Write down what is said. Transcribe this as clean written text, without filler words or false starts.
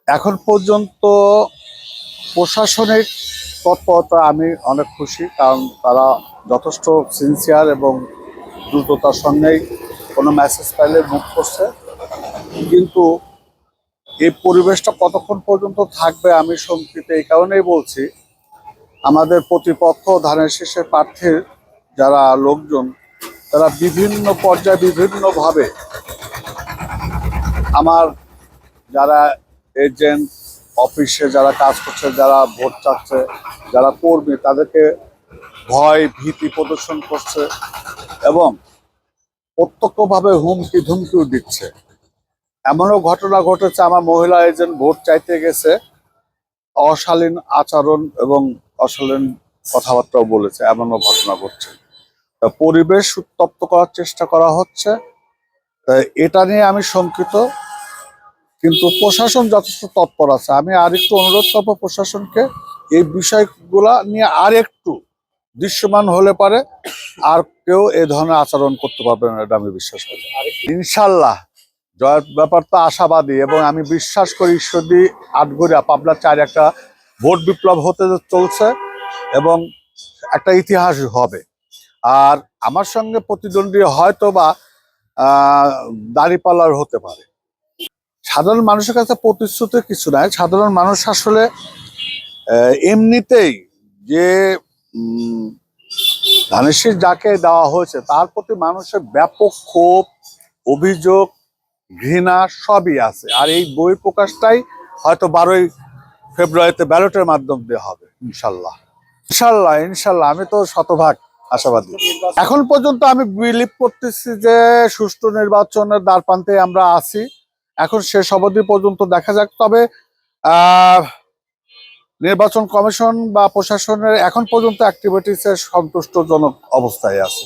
এখন পর্যন্ত প্রশাসনিক তৎপরতা আমি অনেক খুশি, কারণ তারা যথেষ্ট সিনসিয়ার এবং দ্রুততার সঙ্গেই কোনো মেসেজ পাইলে মুভ করছে। কিন্তু এই পরিবেশটা কতক্ষণ পর্যন্ত থাকবে আমি শঙ্কিত। এই কারণেই বলছি, আমাদের প্রতিপক্ষ ধানের শীষের প্রার্থীর যারা লোকজন, তারা বিভিন্ন পর্যায়ে বিভিন্নভাবে আমার যারা এজেন্ট, অফিসে যারা কাজ করছে, যারা ভোট চাচ্ছে, যারা কর্মী, তাদেরকে ভয় ভীতি প্রদর্শন করছে এবং প্রত্যক্ষভাবে হুমকি ধুমকিও দিচ্ছে। এমনও ঘটনা ঘটেছে, আমার মহিলা এজেন্ট ভোট চাইতে গেছে, অশালীন আচরণ এবং অশালীন কথাবার্তাও বলেছে, এমনও ঘটনা ঘটছে। পরিবেশ উত্তপ্ত করার চেষ্টা করা হচ্ছে, তাই এটা নিয়ে আমি শঙ্কিত। কিন্তু প্রশাসন যথেষ্ট তৎপর আছে। আমি আরেকটু অনুরোধ করবো প্রশাসনকে, এই বিষয়গুলা নিয়ে আর একটু দৃশ্যমান হলে পারে আর কেউ এই ধরনের আচরণ করতে পারবে না, এটা আমি বিশ্বাস করি। ইনশাল্লাহ জয়ের ব্যাপার তো আশাবাদী, এবং আমি বিশ্বাস করি ঈশ্বরদী, আটঘরিয়া, পাবনা 4 একটা ভোট বিপ্লব হতে চলছে এবং একটা ইতিহাস হবে। আর আমার সঙ্গে প্রতিদ্বন্দ্বী হয়তো বা দাঁড়িপাল্লার হতে পারে। সাধারণ মানুষের কাছে প্রতিশ্রুতি কিছু নাই। সাধারণ মানুষ আসলে এমনিতেই যে ধানের শীষ যাকে দেওয়া হয়েছে তার প্রতি মানুষের ব্যাপক ক্ষোভ, অভিযোগ, ঘৃণা সবই আছে। আর এই বই প্রকাশটাই হয়তো 12ই ফেব্রুয়ারিতে ব্যালটের মাধ্যম দিয়ে হবে ইনশাল্লাহ। ইনশাল্লাহ ইনশাল্লাহ আমি তো শতভাগ আশাবাদী। এখন পর্যন্ত আমি বিলিভ করতেছি যে সুষ্ঠু নির্বাচনের দ্বারপ্রান্তে আমরা আছি। এখন শেষ অবধি পর্যন্ত দেখা যাক। তবে নির্বাচন কমিশন বা প্রশাসনের এখন পর্যন্ত অ্যাক্টিভিটিসের সন্তুষ্টজনক অবস্থায় আছে।